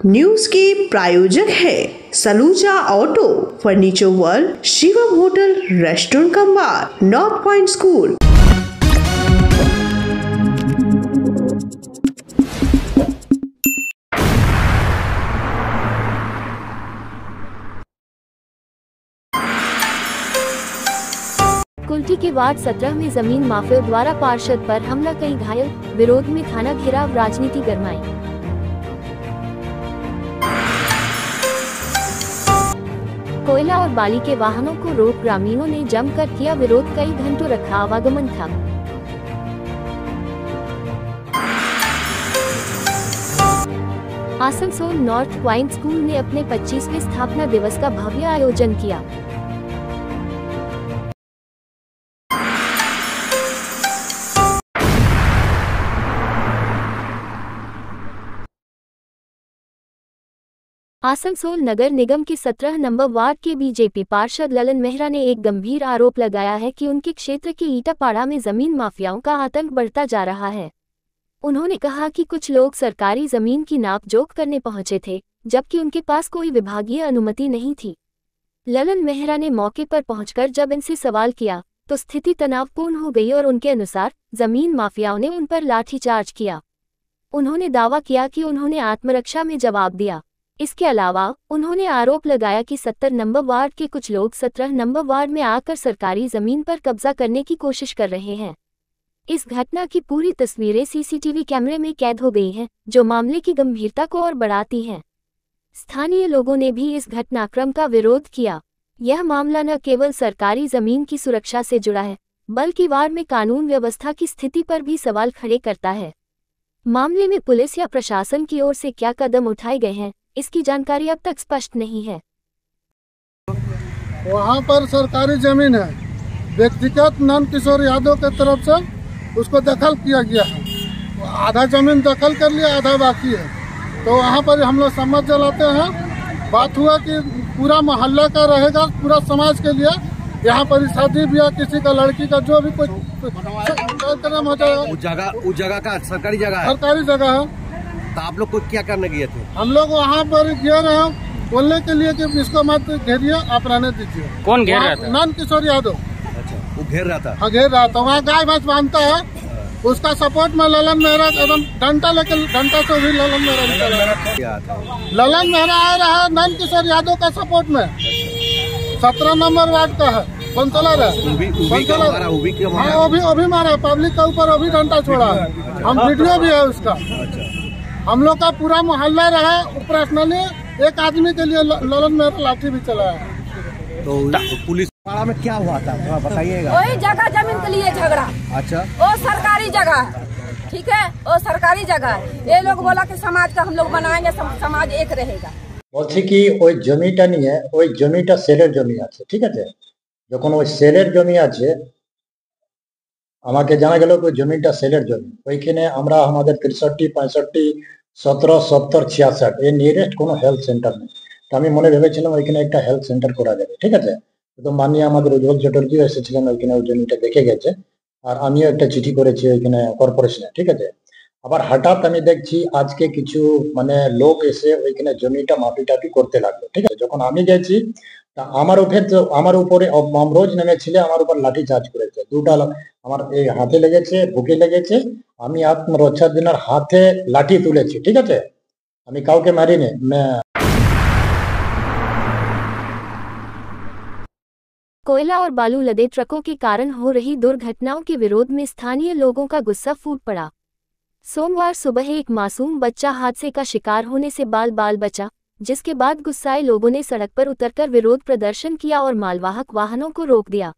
News के प्रायोजक है Saluja auto, furniture world, Shivam hotel, restaurant cum bar, north point school. Kulti के वार्ड 17 में जमीन माफिया द्वारा पार्षद पर हमला, कई घायल, विरोध में थाना घेराव, राजनीति गरमाई। कोयला और बाली के वाहनों को रोक, ग्रामीणों ने जमकर किया विरोध, कई घंटों रखा आवागमन ठप। आसनसोल नॉर्थ पॉइंट स्कूल ने अपने 25वें स्थापना दिवस का भव्य आयोजन किया। आसनसोल नगर निगम के 17 नंबर वार्ड के बीजेपी पार्षद ललन मेहरा ने एक गंभीर आरोप लगाया है कि उनके क्षेत्र के ईटापाड़ा में जमीन माफियाओं का आतंक बढ़ता जा रहा है। उन्होंने कहा कि कुछ लोग सरकारी जमीन की नापजोख करने पहुंचे थे, जबकि उनके पास कोई विभागीय अनुमति नहीं थी। ललन मेहरा ने मौके पर पहुंचकर जब इनसे सवाल किया तो स्थिति तनावपूर्ण हो गई और उनके अनुसार जमीन माफियाओं ने उन पर लाठीचार्ज किया। उन्होंने दावा किया कि उन्होंने आत्मरक्षा में जवाब दिया। इसके अलावा उन्होंने आरोप लगाया कि 70 नंबर वार्ड के कुछ लोग 17 नंबर वार्ड में आकर सरकारी जमीन पर कब्जा करने की कोशिश कर रहे हैं। इस घटना की पूरी तस्वीरें सीसीटीवी कैमरे में कैद हो गई हैं, जो मामले की गंभीरता को और बढ़ाती हैं। स्थानीय लोगों ने भी इस घटनाक्रम का विरोध किया। यह मामला न केवल सरकारी जमीन की सुरक्षा से जुड़ा है, बल्कि वार्ड में कानून व्यवस्था की स्थिति पर भी सवाल खड़े करता है। मामले में पुलिस या प्रशासन की ओर से क्या कदम उठाए गए हैं, इसकी जानकारी अब तक स्पष्ट नहीं है। वहाँ पर सरकारी जमीन है, व्यक्तिगत नंद किशोर यादव के तरफ से उसको दखल किया गया है। आधा जमीन दखल कर लिया, आधा बाकी है। तो वहाँ पर हम लोग समझ चलाते हैं। बात हुआ कि पूरा मोहल्ला का रहेगा, पूरा समाज के लिए। यहाँ पर शादी ब्याह किसी का, लड़की का, जो भी कुछ कार्यक्रम हो जाएगा। उस जगह का सरकारी जगह है, सरकारी जगह है। तो आप लोग को क्या करने गए थे? हम लोग वहाँ पर गए रहे बोलने के लिए कि इसको मत घेरिए, आप रहने दीजिए। कौन घेर रहा था? नंद किशोर यादव। अच्छा, वो घेर रहा था? हाँ, घेर रहा था। वहाँ गाय भैंस बांधता है, उसका सपोर्ट में ललन मेहरा एकदम डंडा लेकर, डंडा से भी ललन मेहरा ललन मेहरा आ रहा है नंद किशोर यादव का सपोर्ट में। 17 नंबर वार्ड का है, काउंसलर है। वो भी मारा, पब्लिक के ऊपर वो भी डंडा छोड़ा है। हम वीडियो भी है उसका। हम लोग का पूरा मोहल्ला रहा। पर्सनली एक आदमी के लिए ललन मेहरा लाठी भी चलाया। तो पुलिस पाड़ा में क्या हुआ था, थोड़ा बताइएगा। वही जगह जमीन के लिए झगड़ा। अच्छा, वो सरकारी जगह है, ठीक है, वो सरकारी जगह है। ये लोग बोला कि समाज का हम लोग बनाएंगे, समाज एक रहेगा। বলছি কি ওই জমিটা নিয়ে, ওই জমিটা সেলের জমি আছে, ঠিক আছে। যখন ওই সেলের জমি আছে, আমাকে জানা গেল ওই জমিটা সেলের জমি। ওইখানে আমরা আমাদের 63, 65, 17, 70, 66 এর নিয়ারেস্ট কোনো হেলথ সেন্টার নেই। তো আমি মনে ভেবেছিলাম ওইখানে একটা হেলথ সেন্টার করা যাবে, ঠিক আছে। তো মাননীয় আমাদের উজ্জ্বল চ্যাটার্জিও এসেছিলেন ওইখানে, ওই জমিটা দেখে গেছে। আর আমিও একটা চিঠি করেছি ওইখানে কর্পোরেশনে, ঠিক আছে। আবার হঠাৎ আমি দেখছি আজকে কিছু মানে লোক এসে ওইখানে জমিটা মাপিটাপি করতে লাগলো, ঠিক আছে। যখন আমি গেছি তা আমার উপরে রোজ নেমেছিলে, আমার উপর লাঠি চার্জ করেছে। দুটা আমার এই হাতে লেগেছে, বুকে লেগেছে। আমি আত্মরক্ষার জন্য হাতে লাঠি তুলেছি, ঠিক আছে। আমি কাউকে মারিনি। कोयला और बालू लदे ट्रकों के कारण हो रही दुर्घटनाओं के विरोध में स्थानीय लोगों का गुस्सा फूट पड़ा। सोमवार सुबह एक मासूम बच्चा हादसे का शिकार होने से बाल बचा, जिसके बाद गुस्साए लोगों ने सड़क पर उतरकर विरोध प्रदर्शन किया और मालवाहक वाहनों को रोक दिया।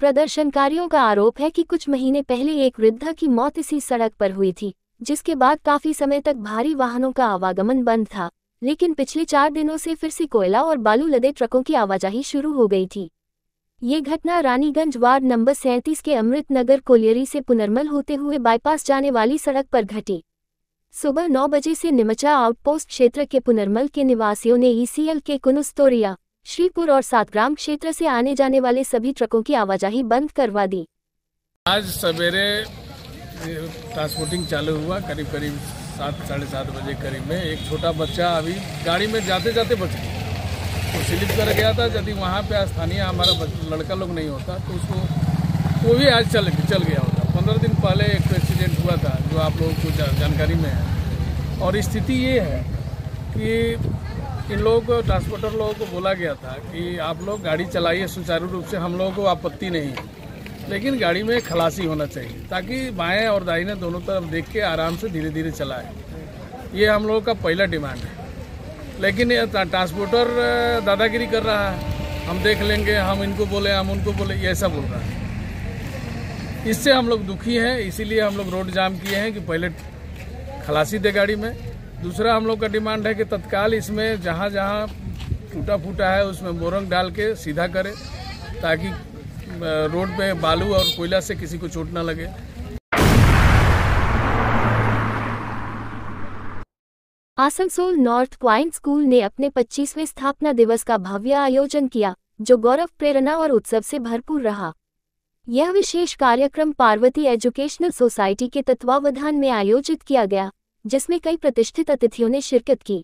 प्रदर्शनकारियों का आरोप है कि कुछ महीने पहले एक वृद्धा की मौत इसी सड़क पर हुई थी, जिसके बाद काफी समय तक भारी वाहनों का आवागमन बंद था। लेकिन पिछले 4 दिनों से फिर से कोयला और बालू लदे ट्रकों की आवाजाही शुरू हो गई थी। ये घटना रानीगंज वार्ड नंबर 37 के अमृत नगर कोलियरी से पुनर्मल होते हुए बाईपास जाने वाली सड़क पर घटी। सुबह 9 बजे से निमचा आउटपोस्ट क्षेत्र के पुनर्मल के निवासियों ने ईसीएल के कुनुस्तोरिया, श्रीपुर और सातग्राम क्षेत्र से आने जाने वाले सभी ट्रकों की आवाजाही बंद करवा दी। आज सवेरे ट्रांसपोर्टिंग चालू हुआ, करीब 7 साढ़े 7 बजे करीब में एक छोटा बच्चा अभी गाड़ी में जाते जाते बच गया। तो स्लिप कर गया था। यदि वहाँ पे स्थानीय हमारा लड़का लोग नहीं होता तो उसको वो भी आज चल गया होता। 15 दिन पहले एक एक्सीडेंट हुआ था जो आप लोगों को जानकारी में है। और स्थिति ये है कि इन लोगों को ट्रांसपोर्टर लोगों को बोला गया था कि आप लोग गाड़ी चलाइए सुचारू रूप से, हम लोगों को आपत्ति नहीं है, लेकिन गाड़ी में खलासी होना चाहिए ताकि बाएं और दाहिने दोनों तरफ देख के आराम से धीरे धीरे चलाए। ये हम लोगों का पहला डिमांड है। लेकिन ट्रांसपोर्टर दादागिरी कर रहा है, हम देख लेंगे, हम इनको बोले, हम उनको बोले, ये ऐसा बोल रहा है। इससे हम लोग दुखी हैं, इसीलिए हम लोग रोड जाम किए हैं कि पहले खलासी दे गाड़ी में। दूसरा हम लोग का डिमांड है कि तत्काल इसमें जहाँ जहाँ टूटा फूटा है उसमें बोरंग डाल के सीधा करे ताकि रोड पे बालू और कोयला से किसी को चोट न लगे। आसनसोल नॉर्थ पॉइंट स्कूल ने अपने 25वें स्थापना दिवस का भव्य आयोजन किया, जो गौरव, प्रेरणा और उत्सव से भरपूर रहा। यह विशेष कार्यक्रम पार्वती एजुकेशनल सोसाइटी के तत्वावधान में आयोजित किया गया, जिसमें कई प्रतिष्ठित अतिथियों ने शिरकत की।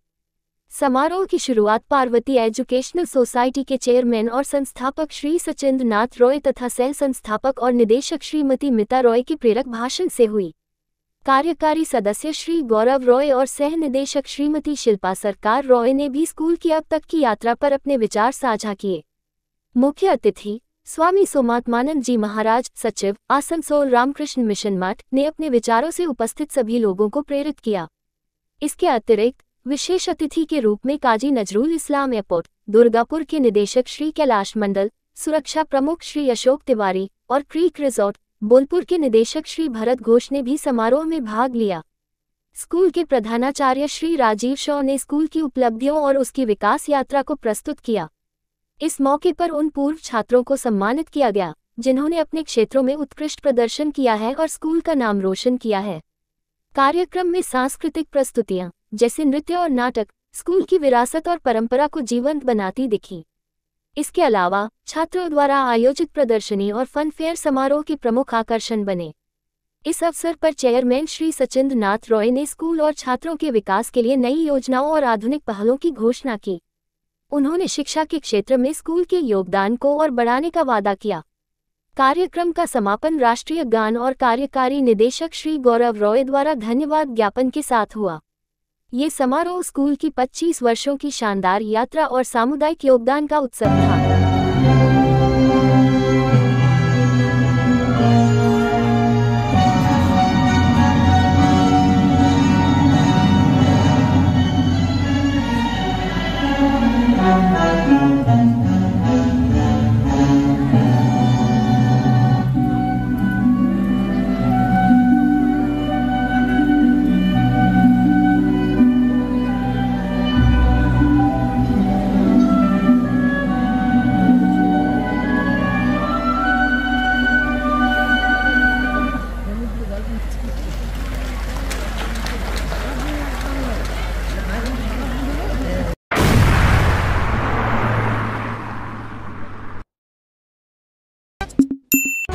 समारोह की शुरुआत पार्वती एजुकेशनल सोसाइटी के चेयरमैन और संस्थापक श्री सचिंद्र नाथ रॉय तथा सह संस्थापक और निदेशक श्रीमती मिता रॉय के प्रेरक भाषण से हुई। कार्यकारी सदस्य श्री गौरव रॉय और सह निदेशक श्रीमती शिल्पा सरकार रॉय ने भी स्कूल की अब तक की यात्रा पर अपने विचार साझा किए। मुख्य अतिथि स्वामी सोमात्मानंद जी महाराज, सचिव आसनसोल रामकृष्ण मिशन मठ, ने अपने विचारों से उपस्थित सभी लोगों को प्रेरित किया। इसके अतिरिक्त विशेष अतिथि के रूप में काजी नजरुल इस्लाम एयरपोर्ट दुर्गापुर के निदेशक श्री कैलाश मंडल, सुरक्षा प्रमुख श्री अशोक तिवारी और क्रीक रिजॉर्ट बोलपुर के निदेशक श्री भरत घोष ने भी समारोह में भाग लिया। स्कूल के प्रधानाचार्य श्री राजीव शॉ ने स्कूल की उपलब्धियों और उसकी विकास यात्रा को प्रस्तुत किया। इस मौके पर उन पूर्व छात्रों को सम्मानित किया गया जिन्होंने अपने क्षेत्रों में उत्कृष्ट प्रदर्शन किया है और स्कूल का नाम रोशन किया है। कार्यक्रम में सांस्कृतिक प्रस्तुतियां जैसे नृत्य और नाटक स्कूल की विरासत और परंपरा को जीवंत बनाती दिखी। इसके अलावा छात्रों द्वारा आयोजित प्रदर्शनी और फन फेयर समारोह के प्रमुख आकर्षण बने। इस अवसर पर चेयरमैन श्री सचिंद्र नाथ रॉय ने स्कूल और छात्रों के विकास के लिए नई योजनाओं और आधुनिक पहलों की घोषणा की। उन्होंने शिक्षा के क्षेत्र में स्कूल के योगदान को और बढ़ाने का वादा किया। कार्यक्रम का समापन राष्ट्रीय गान और कार्यकारी निदेशक श्री गौरव रॉय द्वारा धन्यवाद ज्ञापन के साथ हुआ। ये समारोह स्कूल की 25 वर्षों की शानदार यात्रा और सामुदायिक योगदान का उत्सव था।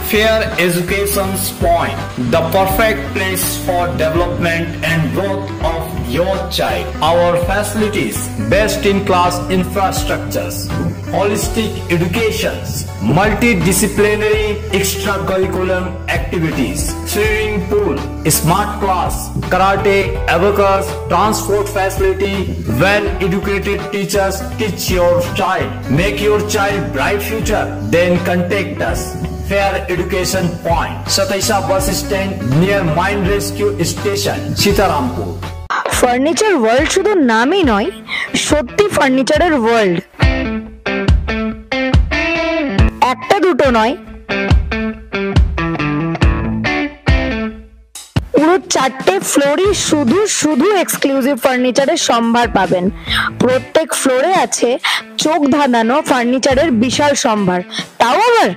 Fair Education's Point, the perfect place for development and growth of your child. Our facilities, best in class infrastructures, holistic educations, multidisciplinary extracurricular activities, swimming pool, smart class, karate, abacus, transport facility, well-educated teachers teach your child. Make your child bright future. Then contact us. Fair Education Point, Sataisa bus stand near Mine Rescue Station, Sitarampur. Furniture world শুধু নামই নয়, সত্যি ফার্নিচারের world. একটা দুটো নয়, পুরো 4টে ফ্লোরই শুধু শুধু এক্সক্লুসিভ ফার্নিচারের সম্ভার পাবেন। প্রত্যেক ফ্লোরে আছে চোখ ধাঁধানো ফার্নিচারের বিশাল সম্ভার, তাও আবার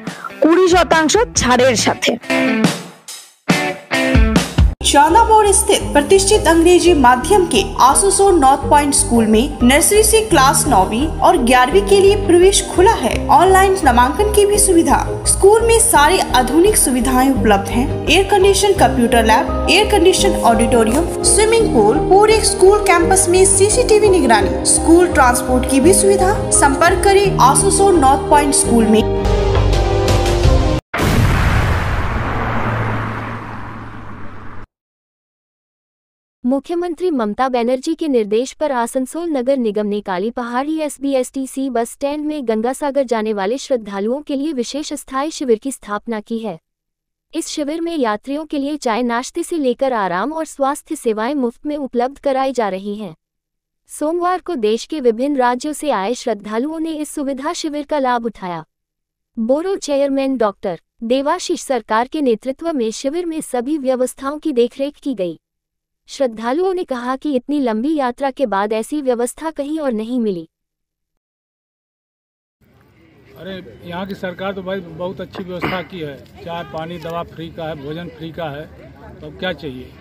20% ছাড়ের সাথে। চাঁদামোড় सोमवार स्थित प्रतिष्ठित अंग्रेजी माध्यम के आसनसोल नॉर्थ पॉइंट स्कूल में नर्सरी से क्लास 9वीं और 11वीं के लिए प्रवेश खुला है। ऑनलाइन नामांकन की भी सुविधा। स्कूल में सारी आधुनिक सुविधाएं उपलब्ध हैं। Air condition computer lab, air condition auditorium, swimming pool, पूरे स्कूल कैंपस में CCTV निगरानी, स्कूल ट्रांसपोर्ट की भी सुविधा। संपर्क करें आसनसोल नॉर्थ पॉइंट स्कूल में। मुख्यमंत्री ममता बनर्जी के निर्देश पर आसनसोल नगर निगम ने काली पहाड़ी SBSTC बस स्टैंड में गंगासागर जाने वाले श्रद्धालुओं के लिए विशेष अस्थायी शिविर की स्थापना की है। इस शिविर में यात्रियों के लिए चाय नाश्ते से लेकर आराम और स्वास्थ्य सेवाएं मुफ्त में उपलब्ध कराई जा रही हैं। सोमवार को देश के विभिन्न राज्यों से आए श्रद्धालुओं ने इस सुविधा शिविर का लाभ उठाया। बोरो चेयरमैन डॉक्टर देवाशीष सरकार के नेतृत्व में शिविर में सभी व्यवस्थाओं की देखरेख की गई। श्रद्धालुओं ने कहा कि इतनी लंबी यात्रा के बाद ऐसी व्यवस्था कहीं और नहीं मिली। अरे यहाँ की सरकार तो भाई बहुत अच्छी व्यवस्था की है। चाय पानी दवा फ्री का है, भोजन फ्री का है, तो क्या चाहिए।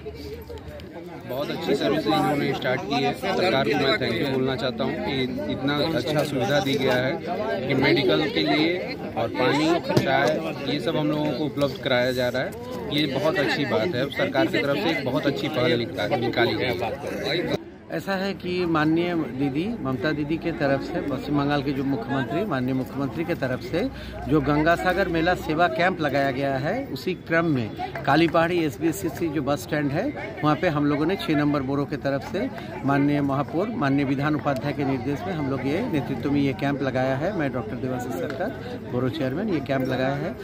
बहुत अच्छी सर्विस इन्होंने स्टार्ट की है। सरकार को मैं थैंक यू बोलना चाहता हूँ कि इतना अच्छा सुविधा दी गया है कि मेडिकल के लिए और पानी चाय ये सब हम लोगों को उपलब्ध कराया जा रहा है। ये बहुत अच्छी बात है। सरकार की तरफ से एक बहुत अच्छी पहल निकाली गई। ऐसा है कि माननीय दीदी ममता दीदी के तरफ से पश्चिम बंगाल के जो मुख्यमंत्री माननीय मुख्यमंत्री के तरफ से जो गंगासागर मेला सेवा कैंप लगाया गया है, उसी क्रम में काली पहाड़ी SBSTC जो बस स्टैंड है वहाँ पे हम लोगों ने 6 नंबर बोरो के तरफ से माननीय महापौर माननीय विधान उपाध्याय के निर्देश में हम लोग ये नेतृत्व में ये कैंप लगाया है। मैं डॉक्टर देवाशीष सरकार बोरो चेयरमैन ये कैंप लगाया है।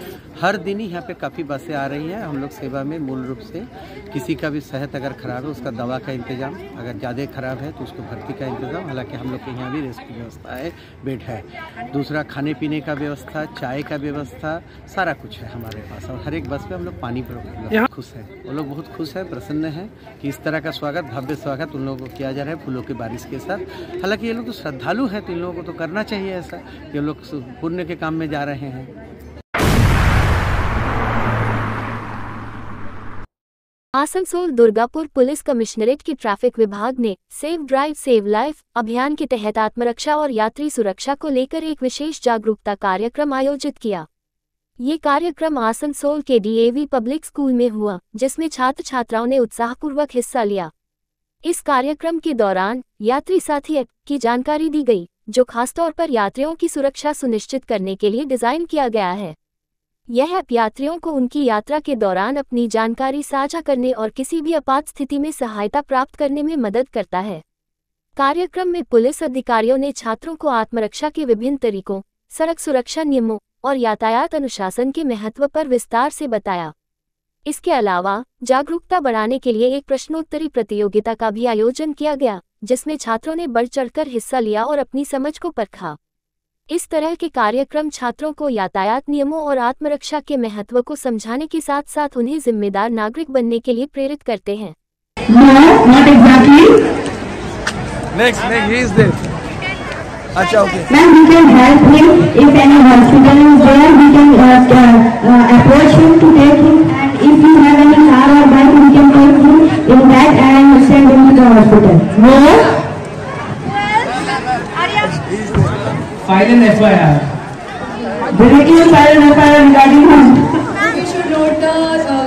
हर दिन ही यहाँ पे काफ़ी बसें आ रही हैं। हम लोग सेवा में मूल रूप से किसी का भी सेहत अगर खराब है उसका दवा का इंतजाम, अगर ज़्यादा खराब है तो उसको भर्ती का इंतजाम, हालांकि हम लोग के यहाँ भी रेस्ट की व्यवस्था है, बेड है। दूसरा खाने पीने का व्यवस्था, चाय का व्यवस्था, सारा कुछ है हमारे पास। और हर एक बस में हम लोग पानी पर खुश हैं। वो लोग बहुत खुश हैं, प्रसन्न हैं कि इस तरह का स्वागत, भव्य स्वागत उन लोगों को किया जा रहा है फूलों की बारिश के साथ। हालांकि ये लोग तो श्रद्धालु हैं तो इन लोगों को तो करना चाहिए ऐसा। ये लोग पुण्य के काम में जा रहे हैं। आसनसोल दुर्गापुर पुलिस कमिश्नरेट के ट्रैफिक विभाग ने सेव ड्राइव सेव लाइफ अभियान के तहत आत्मरक्षा और यात्री सुरक्षा को लेकर एक विशेष जागरूकता कार्यक्रम आयोजित किया। ये कार्यक्रम आसनसोल के DAV पब्लिक स्कूल में हुआ, जिसमें छात्र छात्राओं ने उत्साहपूर्वक हिस्सा लिया। इस कार्यक्रम के दौरान यात्री साथी ऐप की जानकारी दी गई, जो खासतौर पर यात्रियों की सुरक्षा सुनिश्चित करने के लिए डिजाइन किया गया है। यह ऐप यात्रियों को उनकी यात्रा के दौरान अपनी जानकारी साझा करने और किसी भी आपात स्थिति में सहायता प्राप्त करने में मदद करता है। कार्यक्रम में पुलिस अधिकारियों ने छात्रों को आत्मरक्षा के विभिन्न तरीकों, सड़क सुरक्षा नियमों और यातायात अनुशासन के महत्व पर विस्तार से बताया। इसके अलावा जागरूकता बढ़ाने के लिए एक प्रश्नोत्तरी प्रतियोगिता का भी आयोजन किया गया, जिसमें छात्रों ने बढ़ चढ़कर हिस्सा लिया और अपनी समझ को परखा। इस तरह के कार्यक्रम छात्रों को यातायात नियमों और आत्मरक्षा के महत्व को समझाने के साथ साथ उन्हें जिम्मेदार नागरिक बनने के लिए प्रेरित करते हैं। अच्छा, okay. Ma'am, we can help him if any hospital is there. We can approach him to take him, and if you have any car or bike, we can take him in that and send him to the hospital. No? File an FIR. Directly file an FIR regarding him. You should note the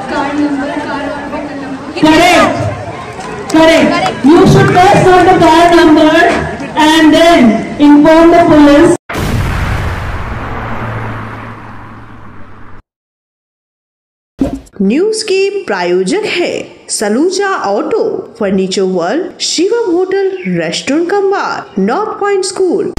car number, car orbital number. Correct. You should first note the car number and then inform the police. News के प्रायोजक है Saluja auto, furniture world, Shivam hotel, restaurant cum bar, north point school.